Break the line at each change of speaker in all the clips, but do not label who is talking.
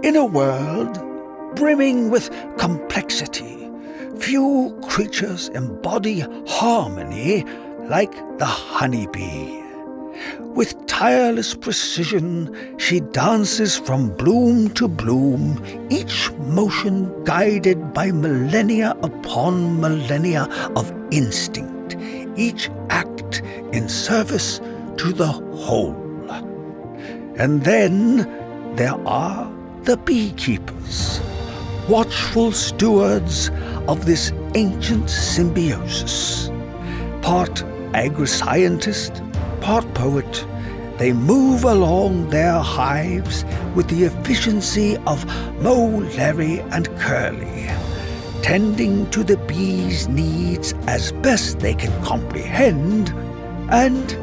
In a world brimming with complexity, few creatures embody harmony like the honeybee. With tireless precision, she dances from bloom to bloom, each motion guided by millennia upon millennia of instinct, each act in service to the whole. And then there are the beekeepers, watchful stewards of this ancient symbiosis. Part agri-scientist, part poet, they move along their hives with the efficiency of Mo, Larry, and Curly, tending to the bees' needs as best they can comprehend, and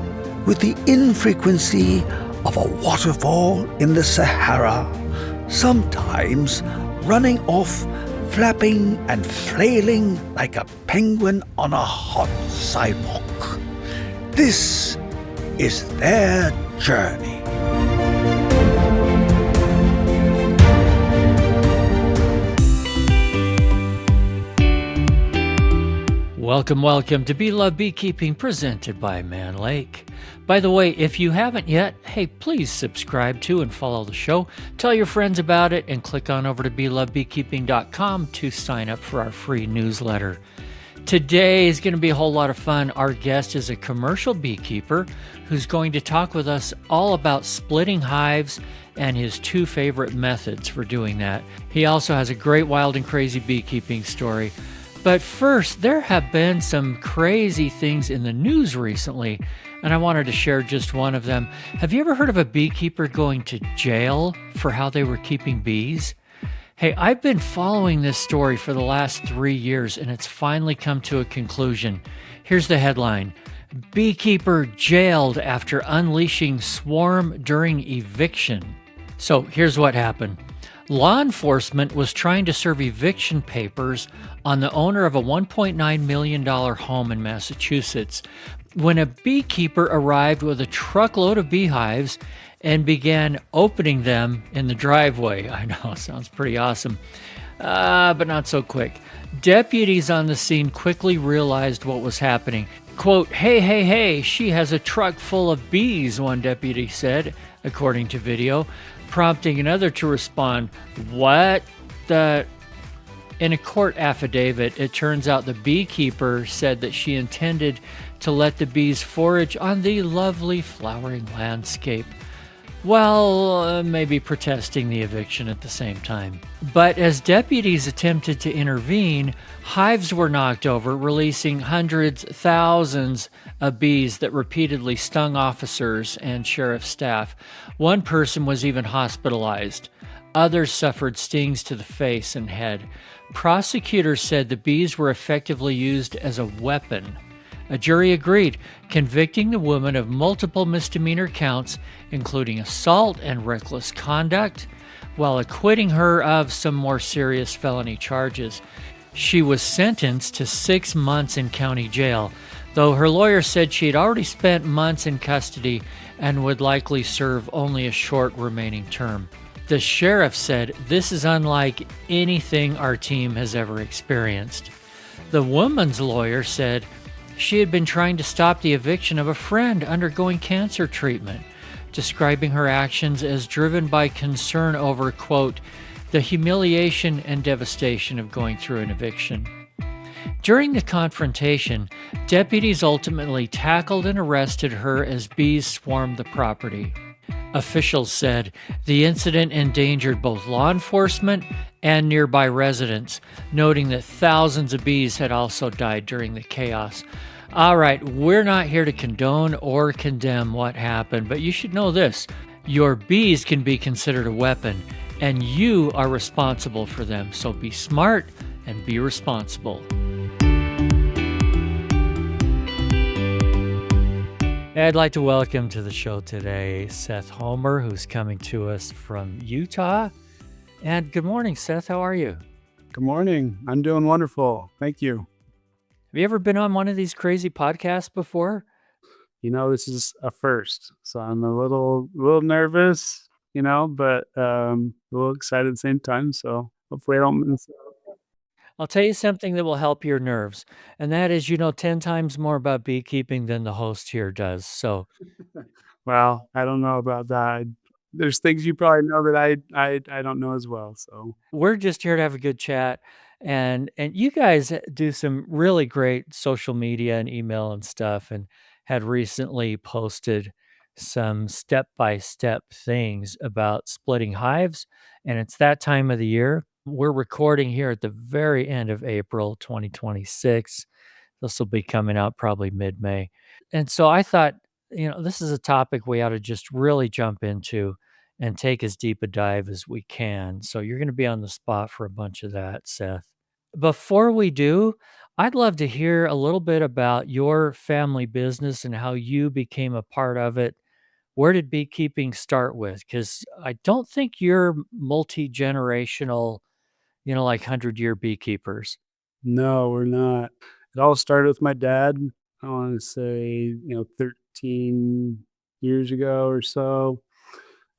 with the infrequency of a waterfall in the Sahara, sometimes running off, flapping and flailing like a penguin on a hot sidewalk. This is their journey.
Welcome to Bee Love Beekeeping, presented by Man Lake. By the way, if you haven't yet, hey, please subscribe to and follow the show. Tell your friends about it and click on over to beelovebeekeeping.com to sign up for our free newsletter. Today is going to be a whole lot of fun. Our guest is a commercial beekeeper who's going to talk with us all about splitting hives and his two favorite methods for doing that. He also has a great wild and crazy beekeeping story. But first, there have been some crazy things in the news recently, and I wanted to share just one of them. Have you ever heard of a beekeeper going to jail for how they were keeping bees? Hey, I've been following this story for the last 3 years, and it's finally come to a conclusion. Here's the headline: Beekeeper jailed after unleashing swarm during eviction. So here's what happened. Law enforcement was trying to serve eviction papers on the owner of a $1.9 million home in Massachusetts when a beekeeper arrived with a truckload of beehives and began opening them in the driveway. I know, sounds pretty awesome, but not so quick. Deputies on the scene quickly realized what was happening. Quote, hey, she has a truck full of bees, one deputy said, according to video, prompting another to respond, what the... In a court affidavit, it turns out the beekeeper said that she intended to let the bees forage on the lovely flowering landscape, while maybe protesting the eviction at the same time. But as deputies attempted to intervene, hives were knocked over, releasing hundreds, thousands of bees that repeatedly stung officers and sheriff staff. One person was even hospitalized. Others suffered stings to the face and head. Prosecutors said the bees were effectively used as a weapon. A jury agreed, convicting the woman of multiple misdemeanor counts, including assault and reckless conduct, while acquitting her of some more serious felony charges. She was sentenced to 6 months in county jail, though her lawyer said she had already spent months in custody and would likely serve only a short remaining term. The sheriff said, "This is unlike anything our team has ever experienced." The woman's lawyer said she had been trying to stop the eviction of a friend undergoing cancer treatment, describing her actions as driven by concern over, quote, the humiliation and devastation of going through an eviction. During the confrontation, deputies ultimately tackled and arrested her as bees swarmed the property. Officials said the incident endangered both law enforcement and nearby residents, noting that thousands of bees had also died during the chaos. All right, we're not here to condone or condemn what happened, but you should know this. Your bees can be considered a weapon, and you are responsible for them. So be smart and be responsible. I'd like to welcome to the show today Seth Homer, who's coming to us from Utah. And good morning, Seth. How are you?
Good morning. I'm doing wonderful. Thank you.
Have you ever been on one of these crazy podcasts before?
You know, this is a first, so I'm a little nervous, but a little excited at the same time. So hopefully I don't miss.
I'll tell you something that will help your nerves, and that is you know 10 times more about beekeeping than the host here does. So
Well, I don't know about that. There's things you probably know that I don't know as well. So
we're just here to have a good chat, and you guys do some really great social media and email and stuff, and had recently posted some step-by-step things about splitting hives, and it's that time of the year. We're recording here at the very end of April 2026. This will be coming out probably mid-May. And so I thought, you know, this is a topic we ought to just really jump into and take as deep a dive as we can. So you're going to be on the spot for a bunch of that, Seth. Before we do, I'd love to hear a little bit about your family business and how you became a part of it. Where did beekeeping start with? Because I don't think you're multi generational, you know, like 100-year beekeepers.
no, we're not. It all started with my dad. I want to say 13 years ago or so.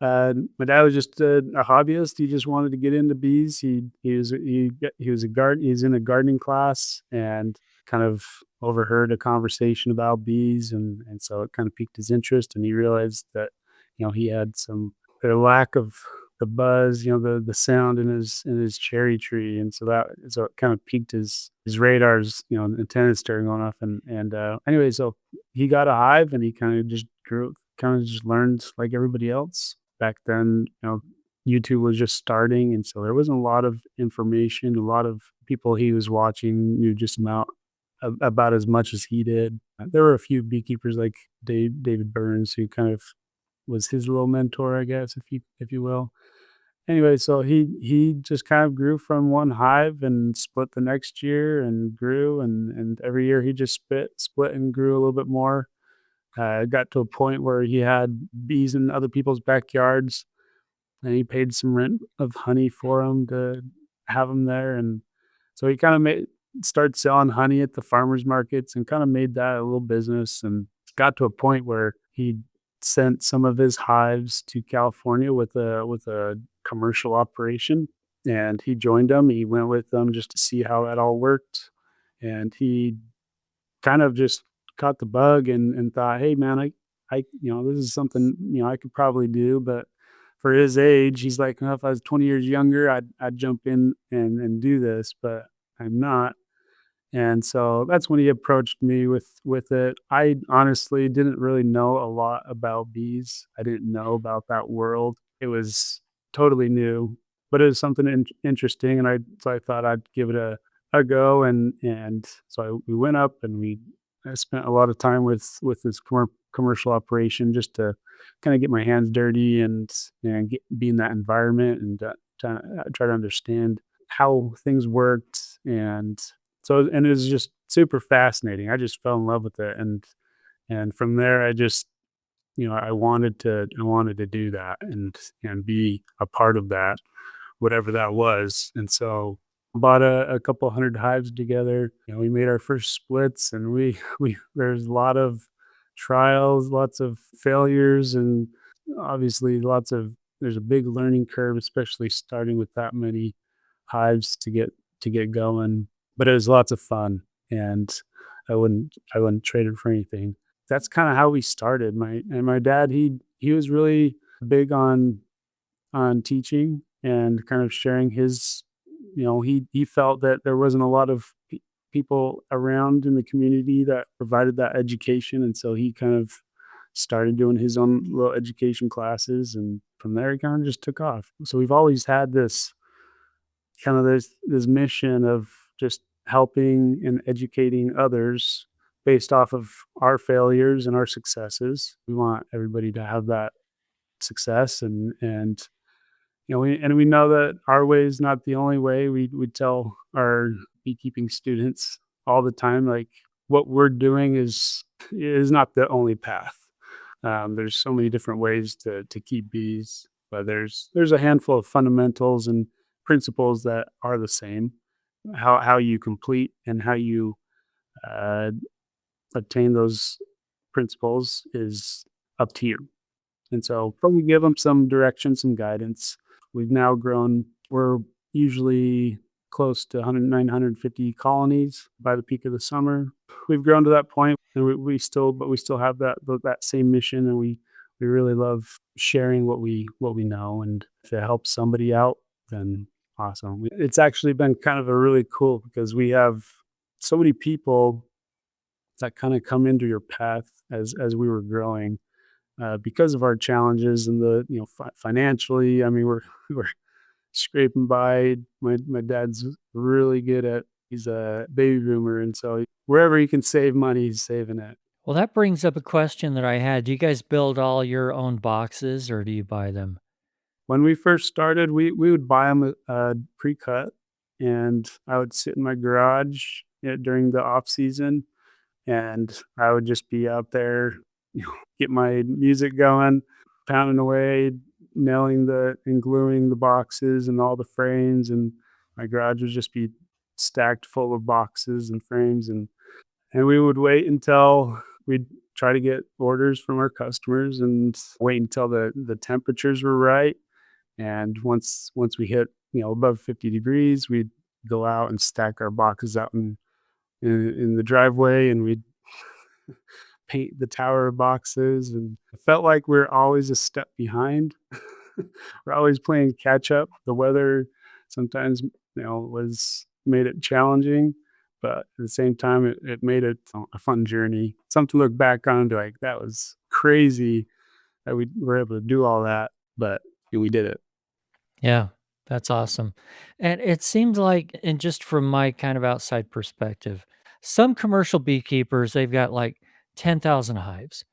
My dad was just a hobbyist. He just wanted to get into bees. He was a garden. He's in a gardening class and kind of overheard a conversation about bees, and so it kind of piqued his interest. And he realized that he had some a lack of the buzz, the sound in his cherry tree, and so it kind of piqued his radars. Antennas started going off, and anyway, so he got a hive, and he kind of just learned like everybody else back then. YouTube was just starting, and so there wasn't a lot of information. A lot of people he was watching knew just about as much as he did. There were a few beekeepers like David Burns, who kind of was his little mentor, I guess, if you will. Anyway, so he just kind of grew from one hive and split the next year and grew, and every year he just split and grew a little bit more. It got to a point where he had bees in other people's backyards, and he paid some rent of honey for them to have them there, and so he kinda made started selling honey at the farmers markets and kinda made that a little business, and got to a point where he sent some of his hives to California with a commercial operation, and he joined them. He went with them just to see how that all worked, and he kind of just caught the bug and thought, "Hey, man, this is something, I could probably do." But for his age, he's like, "Well, if I was 20 years younger, I'd jump in and do this, but I'm not." And so that's when he approached me with it. I honestly didn't really know a lot about bees. I didn't know about that world. It was totally new, but it was something interesting, and I thought I'd give it a go, and so we went up and I spent a lot of time with this commercial operation just to kind of get my hands dirty and be in that environment and try to understand how things worked. And it was just super fascinating. I just fell in love with it, and from there, I just I wanted to do that and be a part of that, whatever that was. And so bought a couple hundred hives together. We made our first splits, and we there's a lot of trials, lots of failures, and obviously there's a big learning curve, especially starting with that many hives to get going. But it was lots of fun, and I wouldn't trade it for anything. That's kind of how we started. My dad, he was really big on teaching and kind of sharing his. He felt that there wasn't a lot of people around in the community that provided that education, and so he kind of started doing his own little education classes, and from there, he kind of just took off. So we've always had this mission of just helping and educating others based off of our failures and our successes. We want everybody to have that success, and we know that our way is not the only way. We tell our beekeeping students all the time, like, what we're doing is not the only path. There's so many different ways to keep bees, but there's a handful of fundamentals and principles that are the same. How you complete and how you uh, obtain those principles is up to you. And so probably give them some direction, some guidance. We've now grown, we're usually close to 100, 950 colonies by the peak of the summer. We've grown to that point, and we still have that same mission, and we really love sharing what we know, and if it helps somebody out, then awesome. It's actually been kind of a really cool because we have so many people that kind of come into your path as we were growing because of our challenges and the financially. I mean, we're scraping by. My dad's really good at. He's a baby boomer, and so wherever he can save money, he's saving it.
Well, that brings up a question that I had. Do you guys build all your own boxes or do you buy them?
When we first started, we would buy them pre-cut, and I would sit in my garage during the off season, and I would just be out there, get my music going, pounding away, nailing the and gluing the boxes and all the frames, and my garage would just be stacked full of boxes and frames, and we would wait until we'd try to get orders from our customers and wait until the temperatures were right. And once we hit, above 50 degrees, we'd go out and stack our boxes out in the driveway, and we'd paint the tower of boxes, and it felt like we're always a step behind. We're always playing catch up. The weather sometimes, was made it challenging, but at the same time, it made it a fun journey. Something to look back on and be like, that was crazy that we were able to do all that, but we did it.
Yeah, that's awesome. And it seems like, and just from my kind of outside perspective, some commercial beekeepers, they've got like 10,000 hives.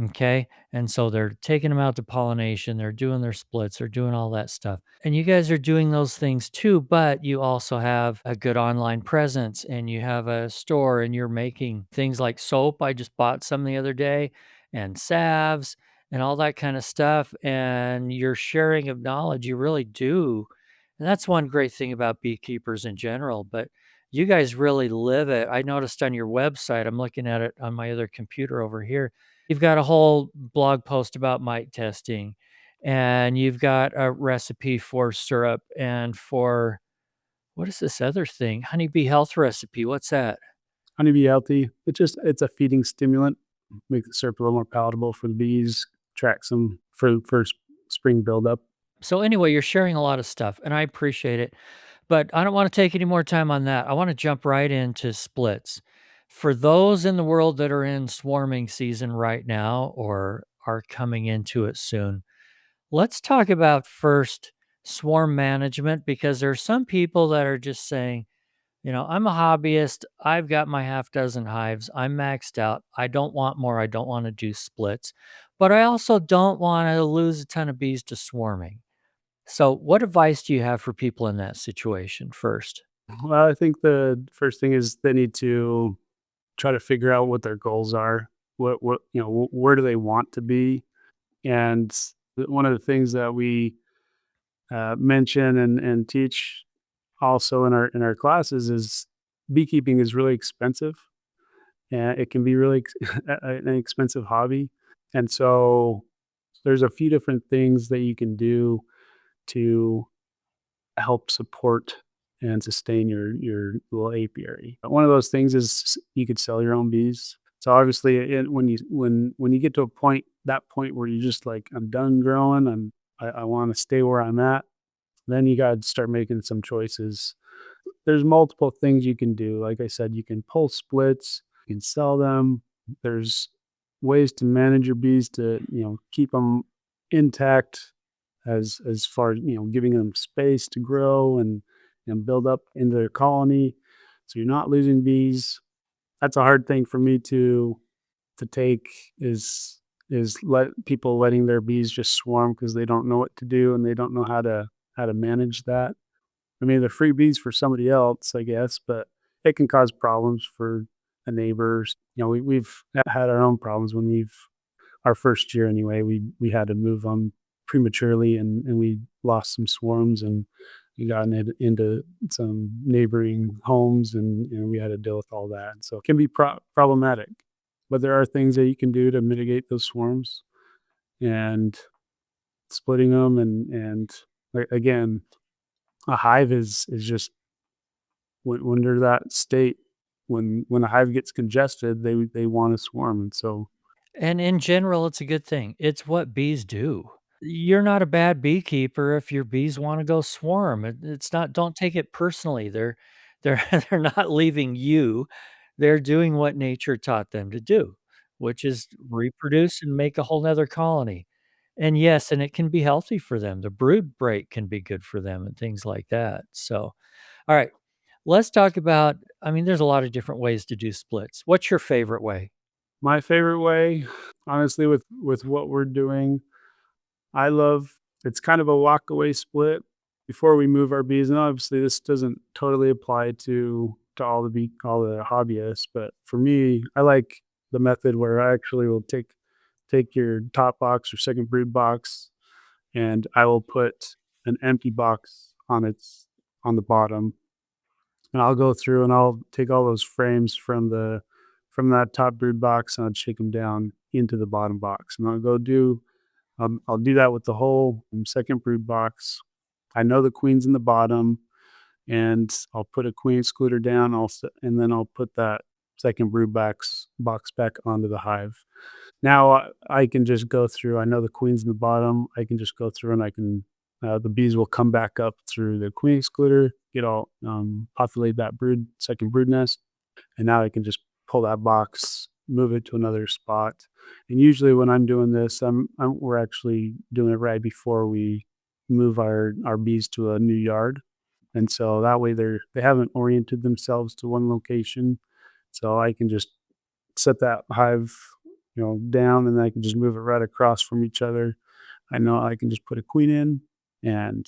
Okay. And so they're taking them out to pollination, they're doing their splits, they're doing all that stuff. And you guys are doing those things too, but you also have a good online presence and you have a store and you're making things like soap. I just bought some the other day and salves and all that kind of stuff. And your sharing of knowledge, you really do. And that's one great thing about beekeepers in general. But you guys really live it. I noticed on your website, I'm looking at it on my other computer over here. You've got a whole blog post about mite testing, and you've got a recipe for syrup and for what is this other thing? Honeybee health recipe. What's that?
Honeybee healthy. It's a feeding stimulant, makes the syrup a little more palatable for the bees, tracks them for spring buildup.
So anyway, you're sharing a lot of stuff, and I appreciate it. But I don't want to take any more time on that. I want to jump right into splits. For those in the world that are in swarming season right now or are coming into it soon, let's talk about first swarm management because there are some people that are just saying, I'm a hobbyist. I've got my half dozen hives. I'm maxed out. I don't want more. I don't want to do splits, but I also don't want to lose a ton of bees to swarming. So, what advice do you have for people in that situation first?
Well, I think the first thing is they need to try to figure out what their goals are. Where do they want to be? And one of the things that we mention and teach also in our classes is beekeeping is really expensive, and it can be really an expensive hobby. And so there's a few different things that you can do to help support and sustain your little apiary. One of those things is you could sell your own bees. So obviously, when you get to that point where you're just like, I'm done growing, I want to stay where I'm at, then you got to start making some choices. There's multiple things you can do. Like I said, you can pull splits, you can sell them. There's ways to manage your bees to keep them intact as far as giving them space to grow and build up into their colony, so you're not losing bees. That's a hard thing for me to take is letting their bees just swarm because they don't know what to do and they don't know how to manage that. I mean, they're free bees for somebody else, I guess, but it can cause problems for the neighbors. We've had our own problems when our first year anyway, we had to move them prematurely and we lost some swarms and we got into some neighboring homes and we had to deal with all that. So it can be problematic, but there are things that you can do to mitigate those swarms. and splitting them. And again, a hive is just when they're that state, when a hive gets congested, they want to swarm. And so
And in general, it's a good thing. It's what bees do. You're not a bad beekeeper if your bees wanna go swarm. It's not, don't take it personally. They're they're not leaving you. They're doing what nature taught them to do, which is reproduce and make a whole 'nother colony. And yes, and it can be healthy for them. The brood break can be good for them and things like that. So, all right, let's talk about, I mean, there's a lot of different ways to do splits. What's your favorite way?
my favorite way, honestly, with what we're doing, I love it's kind of a walk away split before we move our bees. And obviously this doesn't totally apply to all the hobbyists, but for me, I like the method where I actually will take your top box or second brood box, and I will put an empty box on the bottom, and I'll go through and I'll take all those frames from that top brood box, and I'll shake them down into the bottom box, and I'll do that with the whole second brood box. I know the queen's in the bottom, and I'll put a queen excluder down. And then I'll put that second brood box back onto the hive. Now I can just go through. I know the queen's in the bottom. I can just go through, and I can the bees will come back up through the queen excluder, get all populate that second brood nest, and now I can just pull that box, move it to another spot. And usually when I'm doing this, we're actually doing it right before we move our bees to a new yard, and so that way they haven't oriented themselves to one location. So I can just set that hive, down, and I can just move it right across from each other. I know I can just put a queen in, and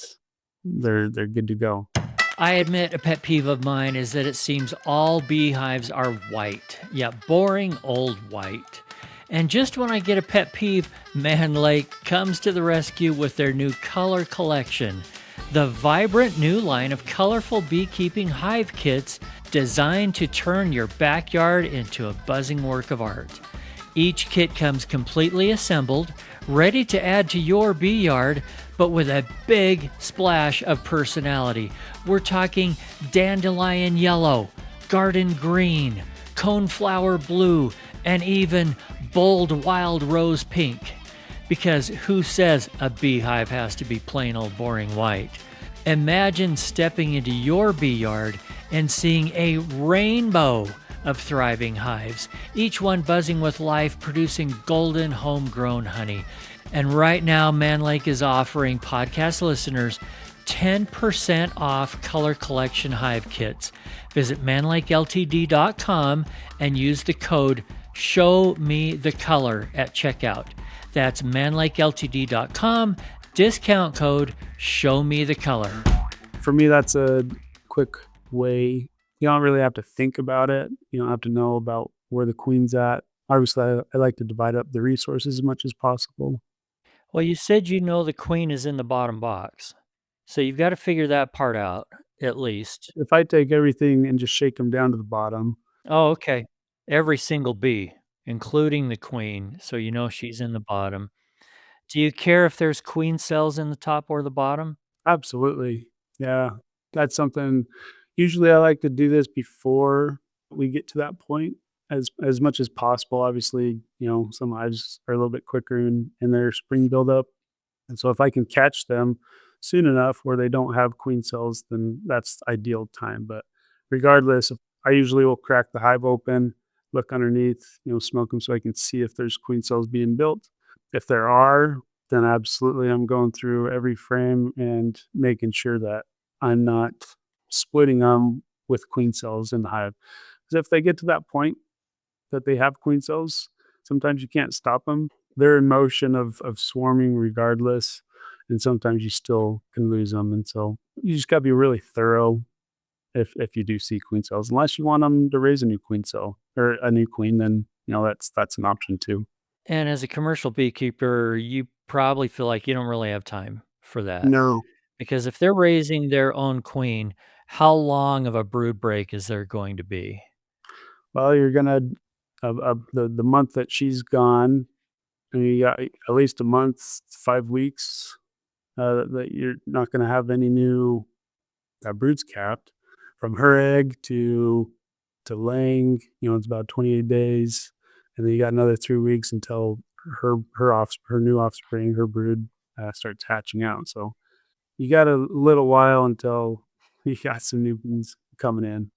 they're good to go.
I admit a pet peeve of mine is that it seems all beehives are white. Yeah, boring old white. And just when I get a pet peeve, Man Lake comes to the rescue with their new color collection. The vibrant new line of colorful beekeeping hive kits designed to turn your backyard into a buzzing work of art. Each kit comes completely assembled, ready to add to your bee yard, but with a big splash of personality. We're talking dandelion yellow, garden green, coneflower blue, and even bold wild rose pink. Because who says a beehive has to be plain old boring white? Imagine stepping into your bee yard and seeing a rainbow of thriving hives, each one buzzing with life, producing golden homegrown honey. And right now, Man Lake is offering podcast listeners 10% off color collection hive kits. Visit manlakeltd.com and use the code SHOWMETHECOLOR at checkout. That's manlakeltd.com, discount code SHOWMETHECOLOR.
For me, that's a quick way. You don't really have to think about it. You don't have to know about where the queen's at. Obviously, I like to divide up the resources as much as possible.
Well, you said you know the queen is in the bottom box. So you've got to figure that part out, at least.
If I take everything and just shake them down to the bottom,
Oh, okay. Every single bee, including the queen, so you know she's in the bottom. Do you care if there's queen cells in the top or the bottom?
absolutely. Yeah, that's something. Usually, I like to do this before we get to that point, as much as possible. Obviously, some hives are a little bit quicker in their spring buildup, and so if I can catch them soon enough where they don't have queen cells, then that's ideal time. But regardless, I usually will crack the hive open, look underneath, smoke them so I can see if there's queen cells being built. If there are, then absolutely I'm going through every frame and making sure that I'm not splitting them with queen cells in the hive. Because if they get to that point that they have queen cells, sometimes you can't stop them. They're in motion of swarming regardless, and sometimes you still can lose them. And so you just got to be really thorough if you do see queen cells, unless you want them to raise a new queen cell or a new queen, then that's an option too.
And as a commercial beekeeper, you probably feel like you don't really have time for that.
No,
Because if they're raising their own queen, how long of a brood break is there going to be?
well, you're gonna the month that she's gone, and you got at least a month, 5 weeks, that you're not gonna have any new, broods capped. From her egg to laying, it's about 28 days, and then you got another 3 weeks until her new offspring, her brood, starts hatching out, so you got a little while until you got some new ones coming in.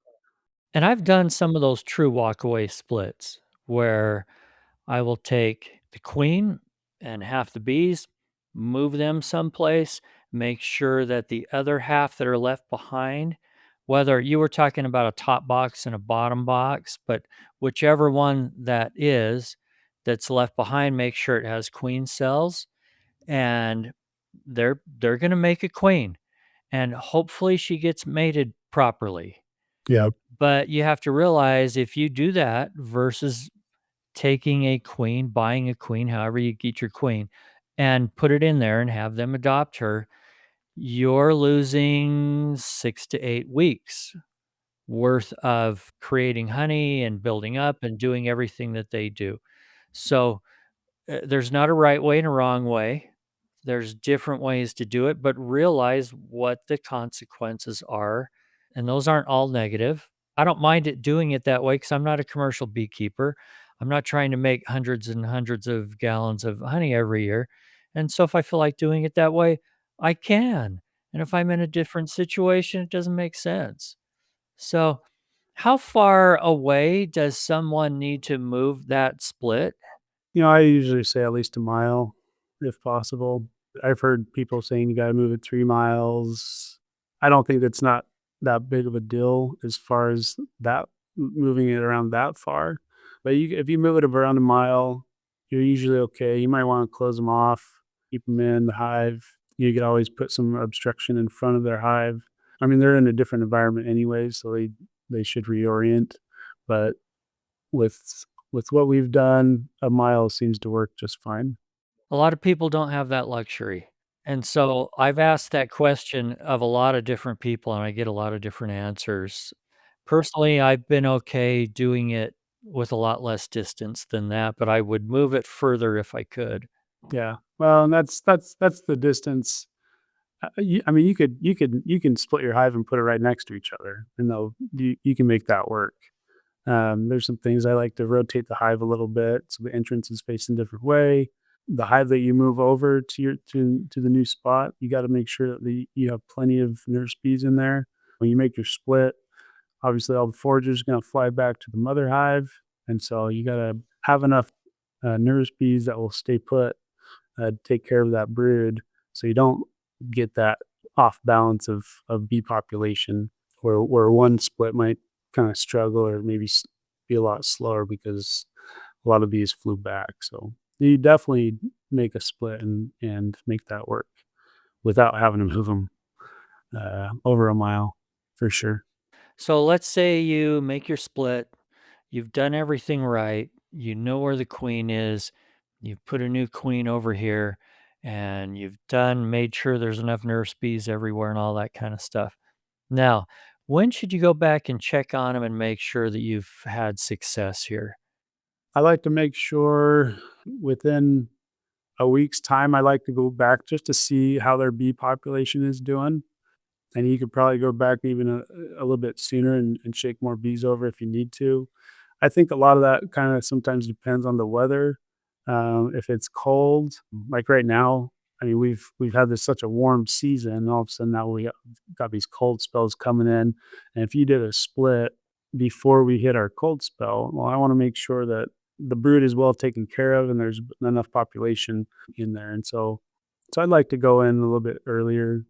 And I've done some of those true walkaway splits where I will take the queen and half the bees, move them someplace, make sure that the other half that are left behind, whether you were talking about a top box and a bottom box, but whichever one that is that's left behind, make sure it has queen cells and they're going to make a queen and hopefully she gets mated properly.
Yeah.
But you have to realize if you do that versus taking a queen, buying a queen, however you get your queen, and put it in there and have them adopt her, you're losing 6 to 8 weeks worth of creating honey and building up and doing everything that they do. So, there's not a right way and a wrong way. There's different ways to do it, but realize what the consequences are, and those aren't all negative. I don't mind it doing it that way because 'cause I'm not a commercial beekeeper. I'm not trying to make hundreds and hundreds of gallons of honey every year, and so if I feel like doing it that way, I can, and if I'm in a different situation, it doesn't make sense. So, how far away does someone need to move that split?
I usually say at least a mile if possible. I've heard people saying you gotta move it 3 miles. I don't think that's not that big of a deal as far as that moving it around that far. But if you move it around a mile, you're usually okay. You might wanna close them off, keep them in the hive. You could always put some obstruction in front of their hive. I mean, they're in a different environment anyways, so they should reorient, but with what we've done, a mile seems to work just fine.
A lot of people don't have that luxury. And so I've asked that question of a lot of different people and I get a lot of different answers. Personally, I've been okay doing it with a lot less distance than that, but I would move it further if I could.
Yeah. Well, and that's the distance. I mean, you can split your hive and put it right next to each other, and you can make that work. There's some things I like to rotate the hive a little bit so the entrance is facing a different way. The hive that you move over to the new spot, you got to make sure that you have plenty of nurse bees in there. When you make your split, obviously all the foragers are going to fly back to the mother hive, and so you got to have enough nurse bees that will stay put, take care of that brood, so you don't get that off balance of bee population where one split might kind of struggle or maybe be a lot slower because a lot of bees flew back. So you definitely make a split and make that work without having to move them over a mile for sure.
So let's say you make your split, you've done everything right, you know where the queen is, you've put a new queen over here, and you've made sure there's enough nurse bees everywhere and all that kind of stuff. Now, when should you go back and check on them and make sure that you've had success here?
I like to make sure within a week's time, I like to go back just to see how their bee population is doing. And you could probably go back even a little bit sooner and shake more bees over if you need to. I think a lot of that kind of sometimes depends on the weather. If it's cold, like right now, I mean, we've had this such a warm season, and all of a sudden now we got these cold spells coming in. And if you did a split before we hit our cold spell, well, I want to make sure that the brood is well taken care of and there's enough population in there. And so I'd like to go in a little bit earlier,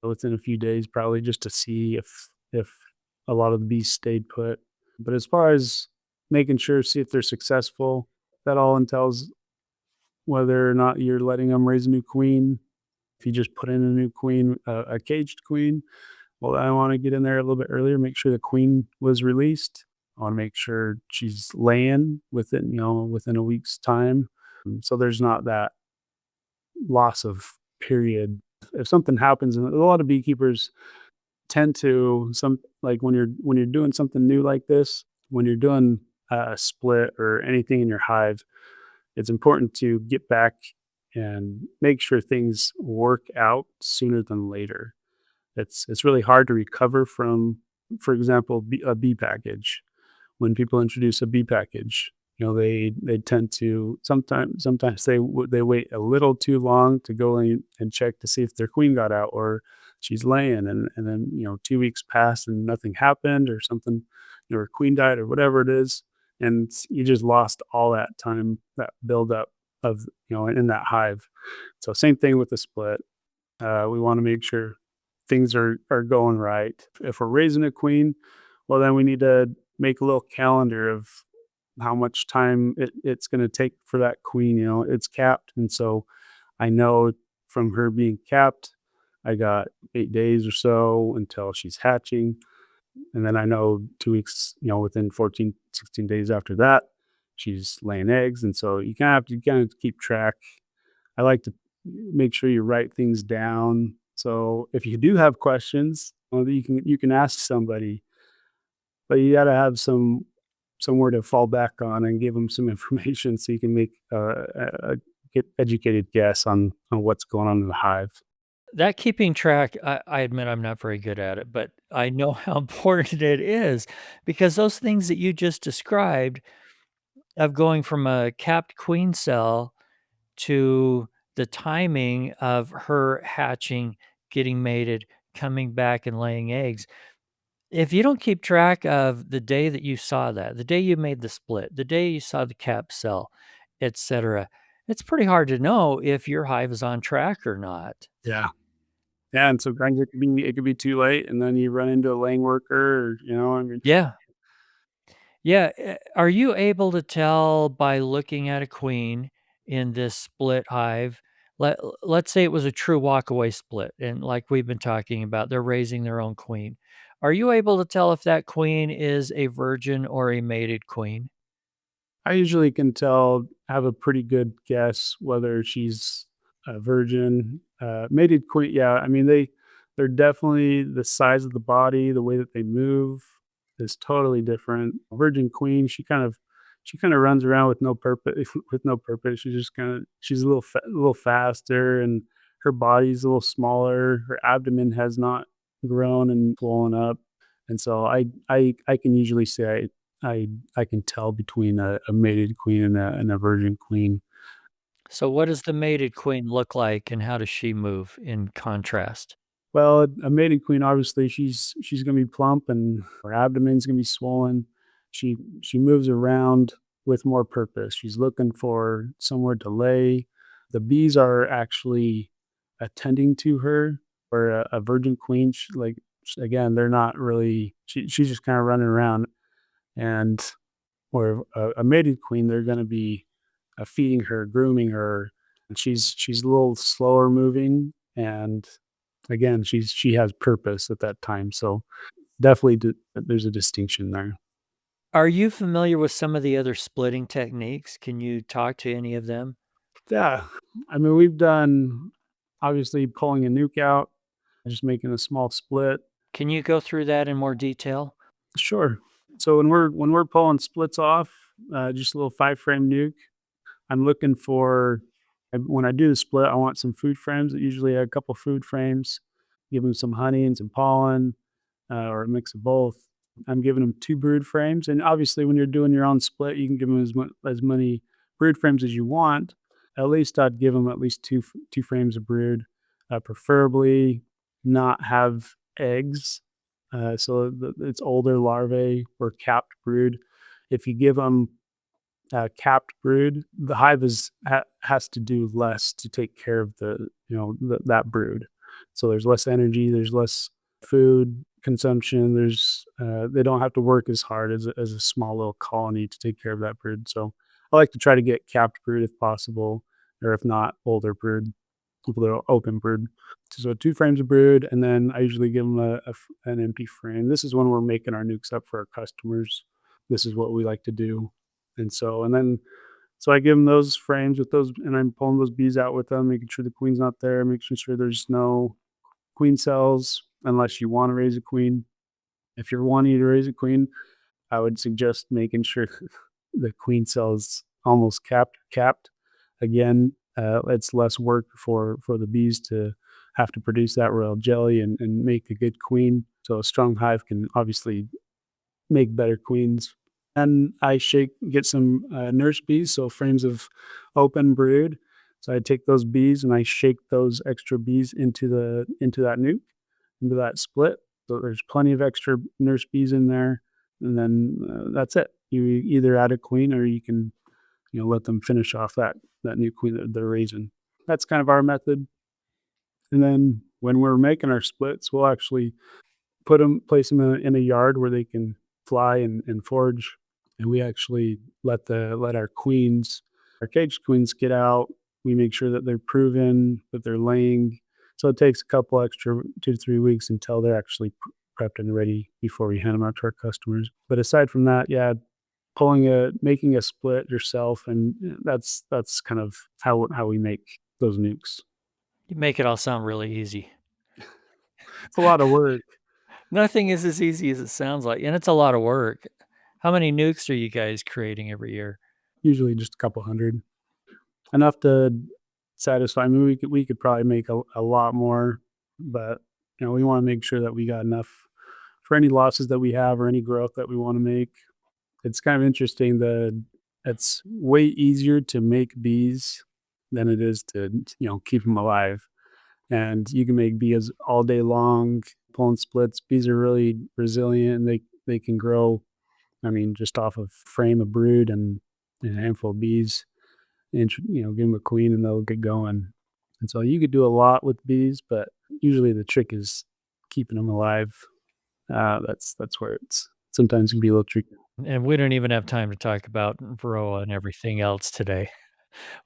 within a few days, probably just to see if a lot of the bees stayed put. But as far as making sure, see if they're successful, that all entails whether or not you're letting them raise a new queen. If you just put in a new queen, a caged queen, well, I want to get in there a little bit earlier, make sure the queen was released. I want to make sure she's laying within a week's time. So there's not that loss of period. If something happens, and a lot of beekeepers tend to some like when you're doing something new like this, when you're doing a split or anything in your hive, it's important to get back and make sure things work out sooner than later. It's really hard to recover from, for example, a bee package. When people introduce a bee package, they tend to sometimes they wait a little too long to go in and check to see if their queen got out or she's laying, and then 2 weeks passed and nothing happened or something, her queen died or whatever it is, and you just lost all that time, that buildup of in that hive. So same thing with the split. We want to make sure things are going right. If we're raising a queen, well, then we need to make a little calendar of how much time it's going to take for that queen. It's capped, and so I know from her being capped, I got 8 days or so until she's hatching, and then I know 2 weeks, within 14, 16 days after that, she's laying eggs, and so you kind of keep track. I like to make sure you write things down. So if you do have questions, well, you can ask somebody, but you got to have somewhere to fall back on and give them some information so you can make a get educated guess on what's going on in the hive.
That keeping track, I admit I'm not very good at it, but I know how important it is because those things that you just described of going from a capped queen cell to the timing of her hatching, getting mated, coming back and laying eggs. If you don't keep track of the day that you saw that, the day you made the split, the day you saw the cap cell, etc., it's pretty hard to know if your hive is on track or not.
Yeah. Yeah, and sometimes it could be too late, and then you run into a lane worker, or, I mean,
Yeah. Yeah, are you able to tell by looking at a queen in this split hive? Let's say it was a true walkaway split, and like we've been talking about, they're raising their own queen. Are you able to tell if that queen is a virgin or a mated queen?
I usually can have a pretty good guess whether she's a virgin, mated queen. Yeah, I mean they're definitely the size of the body, the way that they move is totally different. Virgin queen, she kind of runs around with no purpose. With no purpose, she's a little faster, and her body's a little smaller. Her abdomen has not grown and blown up, and so I can usually say I can tell between a mated queen and a virgin queen.
So what does the mated queen look like and how does she move in contrast?
Well, a mated queen, obviously, she's gonna be plump and her abdomen's gonna be swollen. She moves around with more purpose. She's looking for somewhere to lay. The bees are actually attending to her, where a virgin queen, again, they're not really. She's just kind of running around, and where a mated queen, they're going to be feeding her, grooming her, and she's a little slower moving, and again, she has purpose at that time. So definitely, there's a distinction there.
Are you familiar with some of the other splitting techniques? Can you talk to any of them?
Yeah, I mean, we've done obviously pulling a nuke out, just making a small split.
Can you go through that in more detail?
Sure. So when we're pulling splits off, just a little 5 frame nuke. I'm looking for when I do the split, I want some food frames. I usually a couple food frames, give them some honey and some pollen, or a mix of both. I'm giving them 2 brood frames, and obviously, when you're doing your own split, you can give them as many brood frames as you want. At least I'd give them at least 2 frames of brood, preferably not have eggs, so it's older larvae or capped brood. If you give them capped brood, the hive has to do less to take care of that brood. So there's less energy, there's less food consumption. They don't have to work as hard as a small little colony to take care of that brood. So I like to try to get capped brood if possible, or if not, older brood, little open brood. So 2 frames of brood, and then I usually give them an empty frame. This is when we're making our nukes up for our customers. This is what we like to do. So I give them those frames with those, and I'm pulling those bees out with them, making sure the queen's not there, making sure there's no queen cells unless you want to raise a queen. If you're wanting to raise a queen, I would suggest making sure the queen cells almost capped. Again, it's less work for the bees to have to produce that royal jelly and make a good queen. So a strong hive can obviously make better queens. And I get some nurse bees, so frames of open brood. So I take those bees and I shake those extra bees into that nuke, into that split. So there's plenty of extra nurse bees in there, and then that's it. You either add a queen or you can let them finish off that new queen that they're raising. That's kind of our method. And then when we're making our splits, we'll actually place them in a yard where they can fly and forage. And we actually let our queens, our caged queens, get out. We make sure that they're proven, that they're laying. So it takes a couple extra 2 to 3 weeks until they're actually prepped and ready before we hand them out to our customers. But aside from that, yeah, making a split yourself, and that's kind of how we make those nukes.
You make it all sound really easy.
It's a lot of work.
Nothing is as easy as it sounds like, and it's a lot of work. How many nukes are you guys creating every year?
Usually just a couple hundred, enough to satisfy. I mean, we could probably make a lot more, but we want to make sure that we got enough for any losses that we have or any growth that we want to make. It's kind of interesting that it's way easier to make bees than it is to keep them alive. And you can make bees all day long, pulling splits. Bees are really resilient, and they can grow. I mean, just off of frame of brood and a handful of bees, and give them a queen, and they'll get going. And so you could do a lot with bees, but usually the trick is keeping them alive. That's where it's sometimes can be a little tricky.
And we don't even have time to talk about Varroa and everything else today.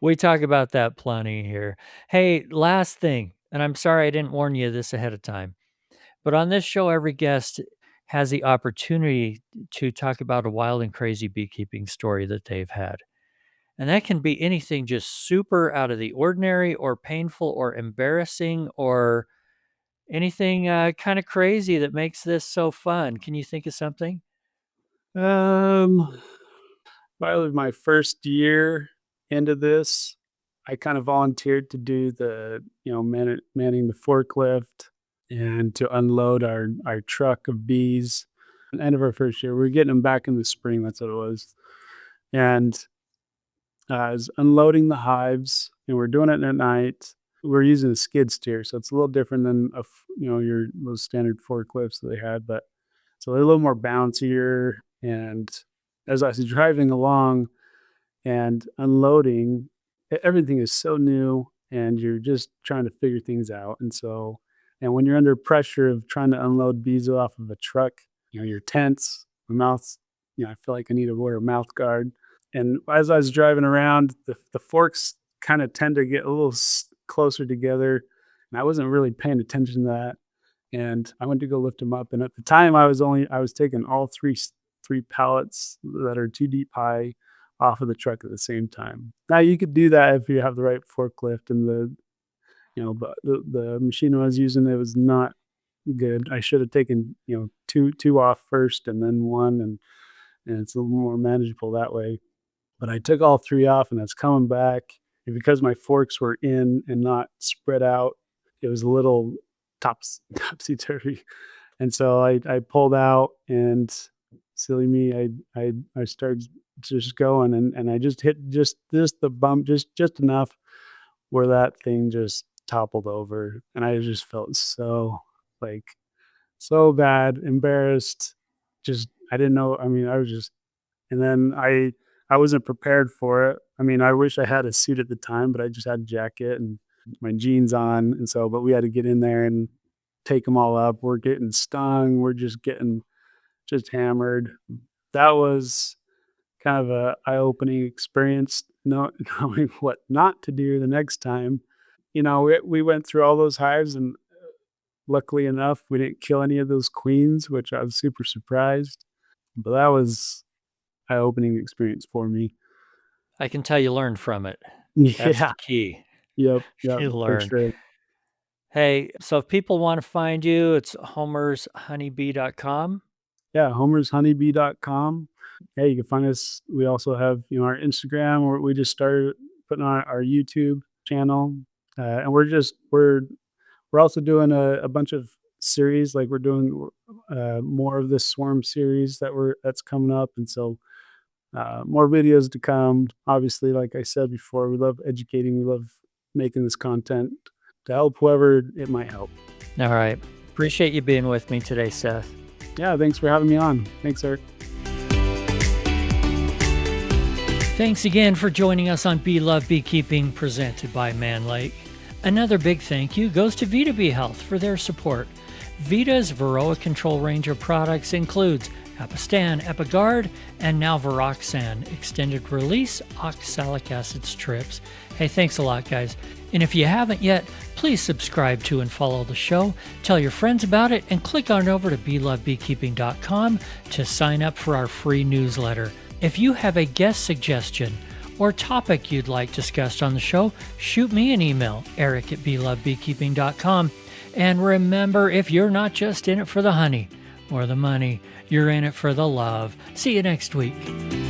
We talk about that plenty here. Hey, last thing, and I'm sorry I didn't warn you this ahead of time, but on this show, every guest has the opportunity to talk about a wild and crazy beekeeping story that they've had. And that can be anything just super out of the ordinary or painful or embarrassing or anything kind of crazy that makes this so fun. Can you think of something?
Um, Probably my first year into this, I kind of volunteered to do the manning the forklift and to unload our truck of bees. End of our first year, we were getting them back in the spring. That's what it was, and I was unloading the hives, and we're doing it at night. We're using a skid steer, so it's a little different than your those standard forklifts that they had, but so they're a little more bouncier. And as I was driving along and unloading, everything is so new, and you're just trying to figure things out. And when you're under pressure of trying to unload bees off of a truck, you're tense. My mouth's, I feel like I need to wear a mouth guard. And as I was driving around, the forks kind of tend to get a little closer together, and I wasn't really paying attention to that. And I went to go lift them up, and at the time, I was taking all three pallets that are 2 deep high off of the truck at the same time. Now you could do that if you have the right forklift, and but the machine I was using, it was not good. I should have taken, two off first and then one, and it's a little more manageable that way. But I took all 3 off, and it's coming back, and because my forks were in and not spread out, it was a little topsy-turvy. And so I pulled out, and silly me, I started just going, and I just hit just the bump, just enough where that thing just toppled over, and I just felt like, so bad, embarrassed, just I didn't know, I mean, I was just, and then I wasn't prepared for it. I mean, I wish I had a suit at the time, but I just had a jacket and my jeans on, and so but we had to get in there and take them all up. We're getting stung, we're just getting just hammered. That was kind of a eye-opening experience, knowing what not to do the next time. We went through all those hives, and luckily enough, we didn't kill any of those queens, which I was super surprised. But that was eye-opening experience for me.
I can tell you learned from it. That's
Yeah.
the key.
Yep,
You
for
learn.
sure.
Hey, so if people want to find you, it's homershoneybee.com.
Yeah, homershoneybee.com. Yeah, you can find us. We also have, our Instagram, where we just started putting on our YouTube channel. And we're also doing a bunch of series. Like we're doing more of this swarm series that's coming up. And so more videos to come. Obviously, like I said before, we love educating. We love making this content to help whoever it might help.
All right. Appreciate you being with me today, Seth.
Yeah, thanks for having me on. Thanks, Eric.
Thanks again for joining us on Bee Love Beekeeping, presented by Man Lake. Another big thank you goes to Vita Bee Health for their support. Vita's Varroa control range of products includes Apistan, Epigard, and now Varoxan extended release oxalic acid strips. Hey, thanks a lot, guys. And if you haven't yet, please subscribe to and follow the show, tell your friends about it, and click on over to beelovebeekeeping.com to sign up for our free newsletter. If you have a guest suggestion or topic you'd like discussed on the show, shoot me an email, eric@beelovebeekeeping.com. And remember, if you're not just in it for the honey or the money, you're in it for the love. See you next week.